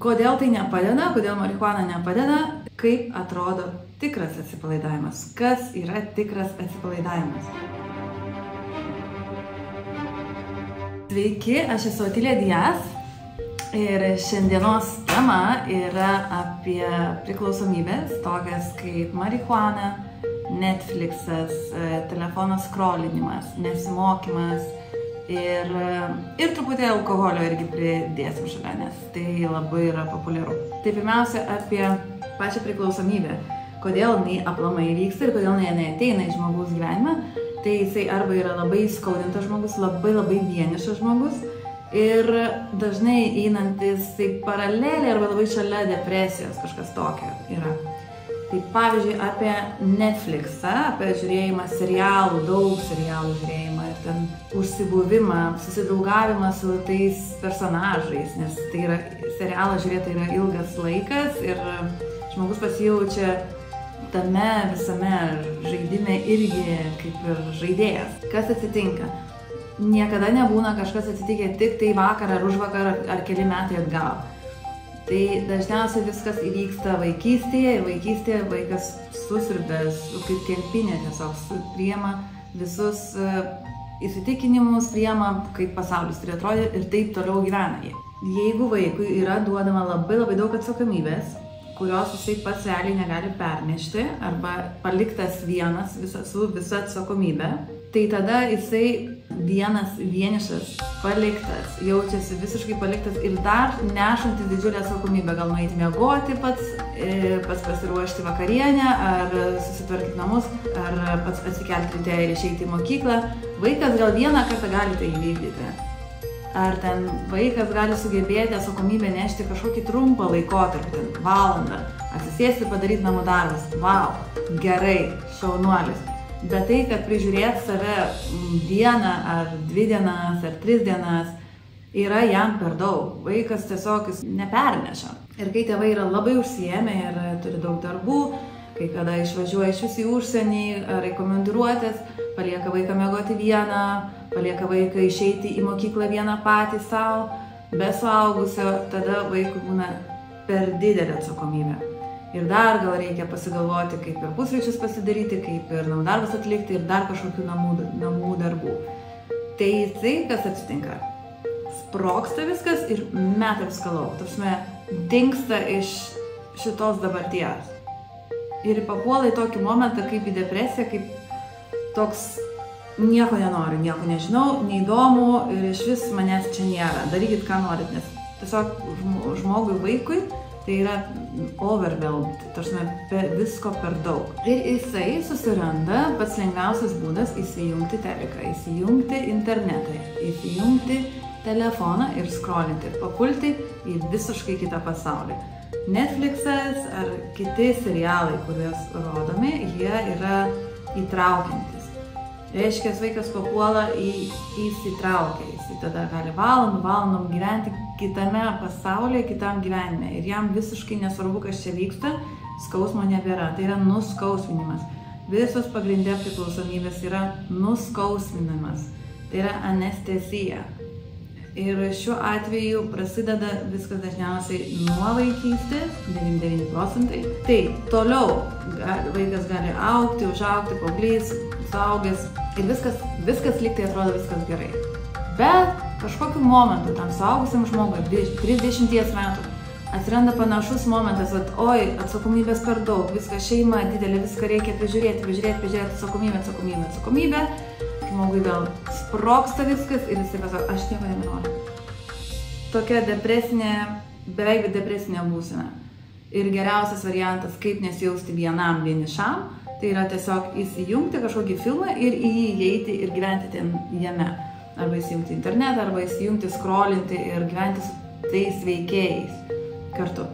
Kodėl tai nepadeda, kodėl marihuana nepadeda, kaip atrodo tikras atsipalaidavimas, kas yra tikras atsipalaidavimas. Sveiki, aš esu Otilija Dias ir šiandienos tema yra apie priklausomybės, tokias kaip marihuana, Netflixas, telefono skrolinimas, nesimokymas ir truputį alkoholio irgi pridėsim šalia, nes tai labai yra populiaru. Tai pirmiausia apie pačią priklausomybę, kodėl jinai aplamai vyksta ir kodėl jinai neateina į žmogaus gyvenimą. Tai jisai arba yra labai skaudintas žmogus, labai vienišas žmogus ir dažnai einantis tai paraleliai arba labai šalia depresijos kažkas tokio yra. Tai pavyzdžiui apie Netflixą, apie žiūrėjimą serialų, daug serialų žiūrėjimą ir ten užsibuvimą, susidraugavimą su tais personažais, nes tai yra serialą žiūrėti yra ilgas laikas ir žmogus pasijaučia tame visame žaidime irgi kaip ir žaidėjas. Kas atsitinka? Niekada nebūna kažkas atsitikę tik tai vakar ar užvakar ar keli metai atgal. Tai dažniausiai viskas įvyksta vaikystėje ir vaikystėje vaikas susirbęs, kaip kempinė tiesiog priema visus įsitikinimus, priema, kaip pasaulis turi atrodyti ir taip toliau gyvena jie. Jeigu vaikui yra duodama labai daug atsakomybės, kurios jisai pats realiai negali pernešti arba paliktas vienas su visa atsakomybė, tai tada jisai vienas, vienišas, paliktas, jaučiasi visiškai paliktas ir dar nešantis didžiulę atsakomybę, gal nueiti miegoti pats pasiruošti vakarienę, ar susitvarkyti namus, ar pats atsikelti ryte ir išeiti į mokyklą. Vaikas gal vieną kartą gali tai įvykdyti. Ar ten vaikas gali sugebėti atsakomybę nešti kažkokį trumpą laikotarpį, valandą, atsisėsti ir padaryti namų darbus. Vau, gerai, šaunuolis. Bet tai, kad prižiūrėti save dieną ar 2 dienas ar 3 dienas, yra jam per daug. Vaikas tiesiog neperneša. Ir kai tėvai yra labai užsiėmę ir turi daug darbų, kai kada išvažiuoja iš vis į užsienį ar į komandiruotės, palieka vaiką miegoti vieną, palieka vaiką išeiti į mokyklą vieną patį savo, be suaugusio, tada vaikui būna per didelė atsakomybė. Ir dar gal reikia pasigalvoti, kaip ir pusryčius pasidaryti, kaip ir namų darbus atlikti ir dar kažkokių namų darbų. Tai kas atsitinka? Sprogsta viskas ir meta viską lauk. Tarsi, dingsta iš šitos dabarties. Ir papuola į tokį momentą kaip į depresiją, kaip toks nieko nenoriu, nieko nežinau, neįdomu ir iš vis manęs čia nėra. Darykit, ką norit, nes tiesiog žmogui, vaikui, tai yra overwhelmed, tarsi visko per daug. Ir jisai susiranda pats lengviausias būdas įsijungti teleką, įsijungti internetą, įsijungti telefoną ir scrollinti, ir papulti į visiškai kitą pasaulį. Netflixas ar kiti serialai, kuriuos rodomi, jie yra įtraukiantys. Reiškia, vaikas papuola įsitraukia, jis tada gali valandom gyventi kitame pasaulyje, kitam gyvenime. Ir jam visiškai nesvarbu, kas čia vyksta, skausmo nebėra. Tai yra nuskausminimas. Visos pagrindė priklausomybės yra nuskausminimas. Tai yra anestezija. Ir šiuo atveju prasideda viskas dažniausiai nuo vaikystės, 99%. Tai toliau vaikas gali augti, užaugti, paauglys, suaugęs ir viskas lyg tai atrodo viskas gerai. Bet kažkokiu momentu tam suaugusiam žmogui, 30 metų, atsiranda panašus momentas, kad oi, atsakomybės per daug, viskas šeima didelė, viską reikia prižiūrėti, atsakomybė. Žmogui vėl sprogsta viskas ir jisai pasako, aš nieko nenoriu. Tokia depresinė, beveik depresinė būsena. Ir geriausias variantas, kaip nesijausti vienam vienišam, tai yra tiesiog įsijungti kažkokį filmą ir į jį įeiti ir gyventi ten jame. Arba įsijungti internetą, arba įsijungti, scrollinti ir gyventi su tais veikėjais kartu.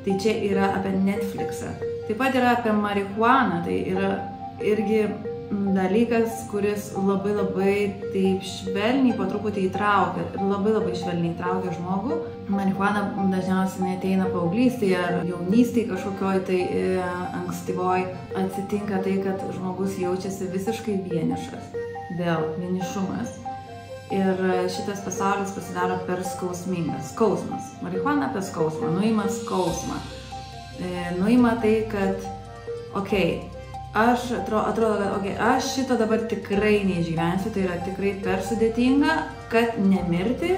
Tai čia yra apie Netflixą. Taip pat yra apie marihuaną, tai yra irgi dalykas, kuris labai taip švelniai po truputį įtraukia ir labai švelniai įtraukia žmogų. Marihuana dažniausiai ateina paauglystėje ar jaunystėje kažkokioj tai ankstyvoj. Atsitinka tai, kad žmogus jaučiasi visiškai vienišas. Vėl vienišumas. ir šitas pasaulis pasidaro per skausmingas. Skausmas. Marihuana apie skausmą, nuima skausmą. Nuima tai, kad, atrodo, kad aš šito dabar tikrai neišgyvensiu, tai yra tikrai per sudėtinga, kad nemirti.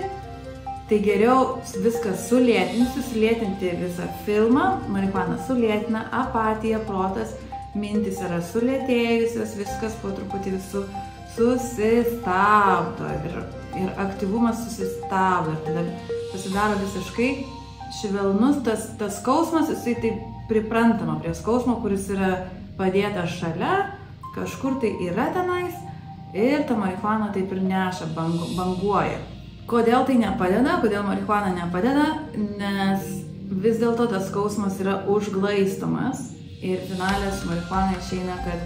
Tai geriau viską sulėtinti visą filmą, marihuana sulėtina, apatija, protas, mintis yra sulėtėjusios, viskas po truputį visų susistabdo ir aktyvumas susistabdo ir tada pasidaro visiškai švelnus, tas skausmas, jisai taip priprantama prie skausmo, kuris yra padėtas šalia, kažkur tai yra tenais ir ta marihuana taip ir neša, banguoja. Kodėl tai nepadeda, kodėl marihuana nepadeda, nes vis dėlto tas skausmas yra užglaistomas ir finalė su marihuana išeina, kad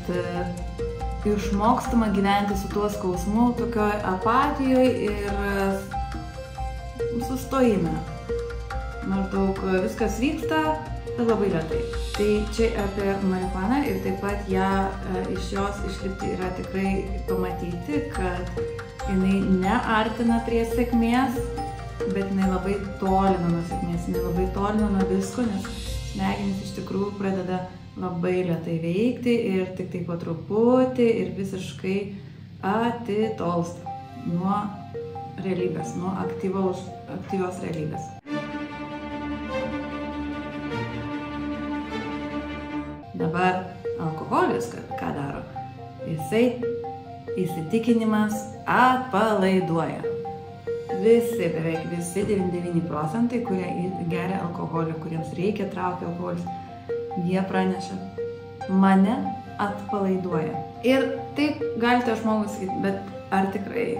išmokstama gyventi su tuo skausmu tokioj apatijoje ir sustojime. Maždaug viskas vyksta, bet labai retai. Tai čia apie marihuaną ir taip pat iš jos išlipti yra tikrai pamatyti, kad jinai neartina prie sėkmės, bet jinai labai tolina nuo sėkmės, jinai labai tolina nuo visko, nes smegenys iš tikrųjų pradeda labai lėtai veikti ir tik tai po truputį ir visiškai atitolsta nuo realybės, nuo aktyvios realybės. Dabar alkoholis ką daro? Jisai įsitikinimas atpalaiduoja. Beveik visi 99%, kurie geria alkoholį, kuriems reikia traukti alkoholis, jie praneša, mane atpalaiduoja. Ir taip galite žmogui sakyti, bet ar tikrai?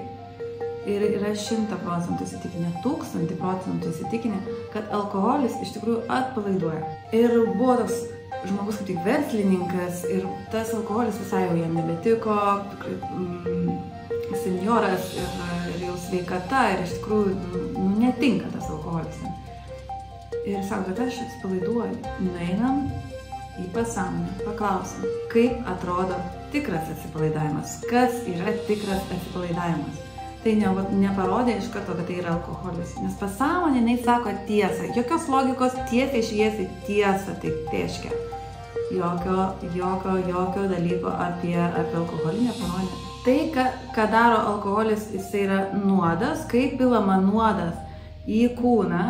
Ir yra 100% įsitikinę, 1000% įsitikinę, kad alkoholis iš tikrųjų atpalaiduoja. Ir buvo toks žmogus kaip tik verslininkas ir tas alkoholis visai jau jam nebetiko, senjoras ir jau sveikata ir iš tikrųjų netinka tas alkoholis. Ir sako, kad aš atsipalaiduoju. Nueinam į pasąmonę, paklausim, kaip atrodo tikras atsipalaidavimas, kas yra tikras atsipalaidavimas. Tai neparodė iš karto, kad tai yra alkoholis, nes pasąmonė jinai sako tiesą, jokios logikos tiesiai šviesiai tiesą tai teškia. Jokio dalyko apie alkoholį neparodė. Tai, ką daro alkoholis, jisai yra nuodas, kaip pilama nuodas į kūną,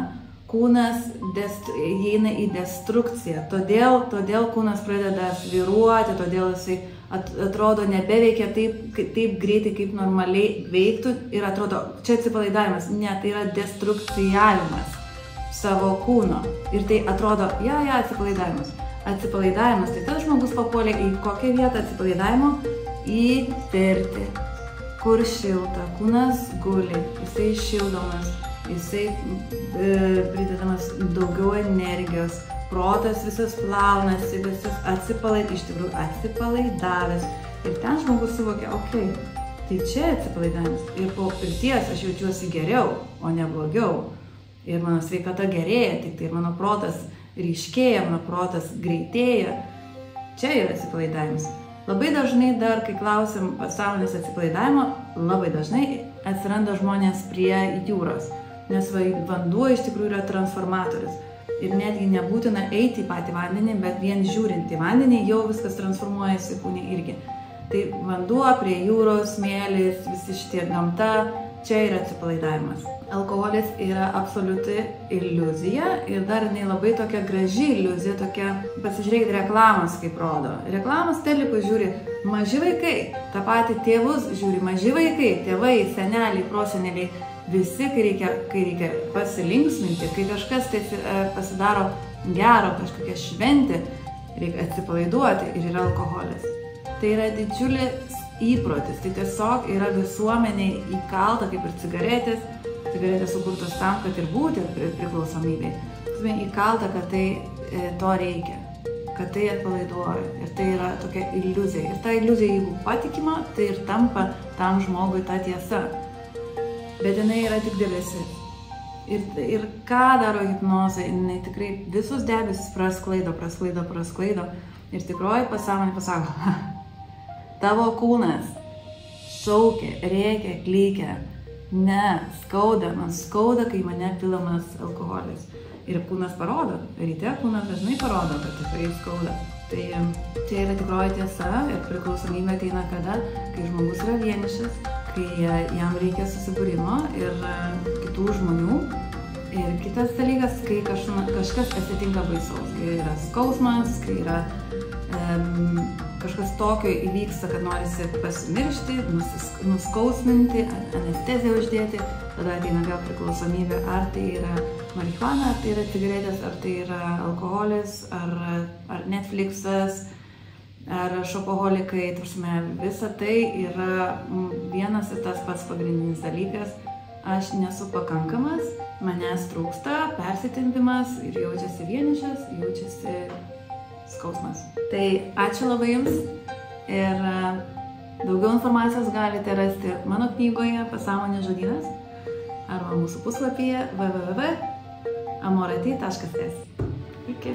kūnas įeina į destrukciją, todėl kūnas pradeda svyruoti, todėl jisai atrodo nebeveikia taip greitai, kaip normaliai veiktų ir atrodo, čia atsipalaidavimas, ne, tai yra destrukcijavimas savo kūno ir tai atrodo, atsipalaidavimas. Atsipalaidavimas, tai tas žmogus papuolė į kokią vietą atsipalaidavimo? Į pirtį, kur šilta, kūnas guli, jisai šildomas, jisai pridedamas daugiau energijos, protas visas plaunasi, visas iš tikrųjų atsipalaidavęs. Ir ten žmogus suvokia, tai čia atsipalaidavimas. Ir po pirties aš jaučiuosi geriau, o ne blogiau. Ir mano sveikata gerėja, tik tai mano protas ryškėja, mano protas greitėja. Čia yra atsipalaidavimas. Labai dažnai dar, kai klausim pasąmonės atsipalaidavimo, labai dažnai atsiranda žmonės prie jūros. Nes vanduo iš tikrųjų yra transformatorius. Ir netgi nebūtina eiti į patį vandenį, bet vien žiūrint į vandenį jau viskas transformuojasi kūne irgi. Tai vanduo prie jūros, smėlis, visi šitie gamta, čia yra atsipalaidavimas. Alkoholis yra absoliuti iliuzija ir dar jinai labai tokia graži iliuzija, tokia, pasižiūrėkit reklamas kaip rodo. Reklamas telipus žiūri maži vaikai, tą patį tėvus žiūri maži vaikai, tėvai, seneliai, proseneliai. Visi, kai reikia pasilinksminti, kai kažkas pasidaro gero, kažkokia šventė, reikia atsipalaiduoti ir yra alkoholis. Tai yra didžiulis įprotis, tai tiesiog yra visuomeniai įkalta kaip ir cigaretės sukurtos tam, kad ir būti priklausomybei. Įkalta, kad to reikia, kad tai atpalaiduoja ir tai yra tokia iliuzija. Ir ta iliuzija, jeigu patikima, tai ir tampa tam žmogui ta tiesa. Bet jinai yra tik debesis. Ir ką daro hipnozė, jinai tikrai visus debesis prasklaido. Ir tikroji pasąmonė pasako, tavo kūnas šaukia, rėkia, klykia, Ne, skauda, man skauda, kai mane pilamas alkoholis. Ir kūnas parodo, ryte kūnas dažnai parodo, kad tikrai skauda. Tai čia yra tikroji tiesa ir priklausomybė ateina kada, kai žmogus yra vienišas, kai jam reikia susibūrimo ir kitų žmonių. Ir kitas dalykas, kai kažkas atsitinka baisaus, kai yra skausmas, kai yra kažkas tokio įvyksta, kad norisi pasimiršti, nuskausminti, anesteziją uždėti, tada ateina vėl priklausomybė, ar tai yra marihuana, ar tai yra cigaretės, ar tai yra alkoholis, ar Netflixas, ar šopoholikai, visa tai yra vienas ir tas pats pagrindinis dalykas. Aš nesu pakankamas, manęs trūksta, persitempimas ir jaučiasi vienišas, jaučiasi skausmas. Tai ačiū labai Jums ir daugiau informacijos galite rasti mano knygoje Pasąmonės žodynas arba mūsų puslapyje www.amorati.s. Iki.